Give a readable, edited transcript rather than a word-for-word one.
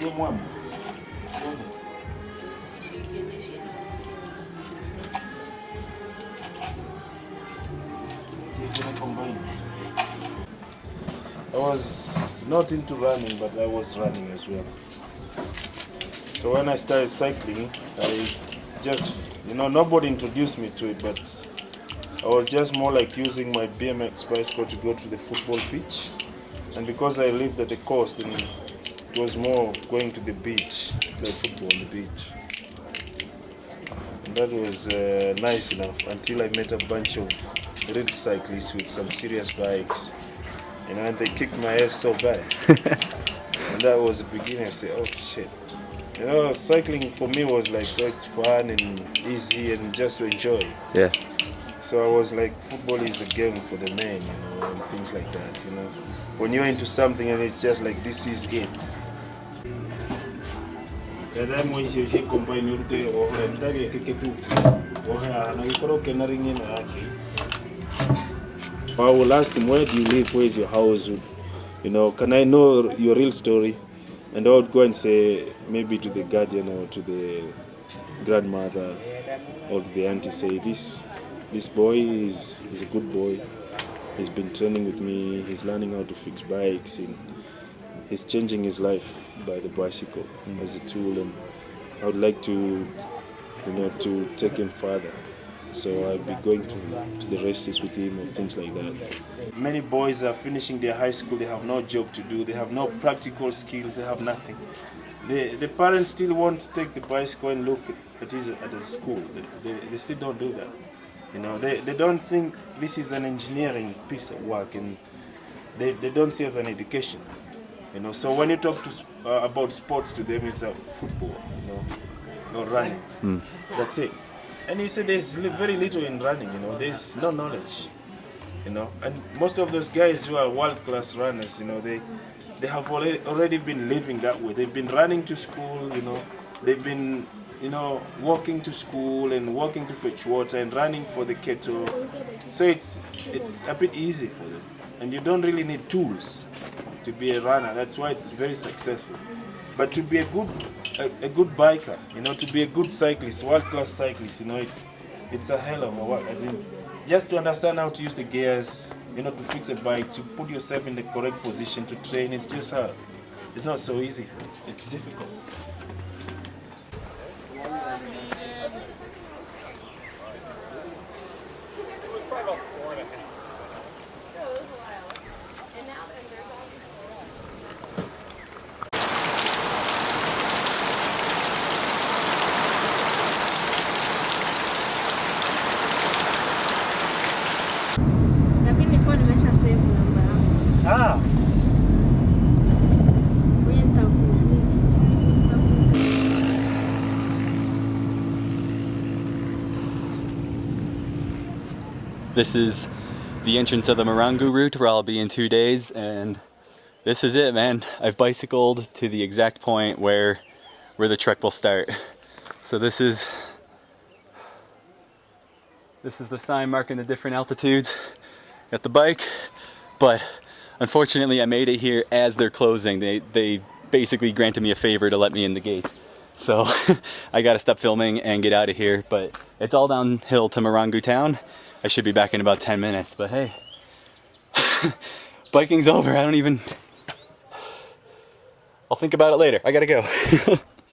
Same one. I was not into running, but I was running as well. So when I started cycling, I just, nobody introduced me to it, but I was just more like using my BMX bicycle to go to the football pitch. And because I lived at the coast, and it was more going to the beach, play football on the beach. And that was nice enough until I met a bunch of real cyclists with some serious bikes. And they kicked my ass so bad. And that was the beginning. I said, oh shit. Cycling for me was like, it's fun and easy and just to enjoy. Yeah. So I was like, football is the game for the men, and things like that, When you're into something and it's just like, this is it. I will ask him, where do you live, where is your house, can I know your real story? And I would go and say, maybe to the guardian or to the grandmother or to the auntie, say, this boy is a good boy. He's been training with me, he's learning how to fix bikes, and he's changing his life by the bicycle as a tool, and I would like to, to take him further. So I'll be going to the races with him or things like that. Many boys are finishing their high school, they have no job to do, they have no practical skills, they have nothing. The parents still want to take the bicycle and look at it at the school. They still don't do that. They don't think this is an engineering piece of work, and they don't see it as an education. So when you talk about sports to them, it's football, or running. That's it. And you say there's very little in running, there's no knowledge, and most of those guys who are world-class runners, they have already been living that way. They've been running to school, they've been, walking to school and walking to fetch water and running for the kettle. So it's a bit easy for them, and you don't really need tools to be a runner. That's why it's very successful. But to be a good biker, to be a good cyclist, world-class cyclist, it's a hell of a work. As in, just to understand how to use the gears, to fix a bike, to put yourself in the correct position to train, it's just hard. It's not so easy. It's difficult. This is the entrance of the Marangu route where I'll be in 2 days, and this is it, man. I've bicycled to the exact point where the trek will start. So this is the sign marking the different altitudes at the bike, but unfortunately I made it here as they're closing. They basically granted me a favor to let me in the gate. So I gotta stop filming and get out of here, but it's all downhill to Marangu town. I should be back in about 10 minutes, but hey, biking's over. I'll think about it later. I gotta go.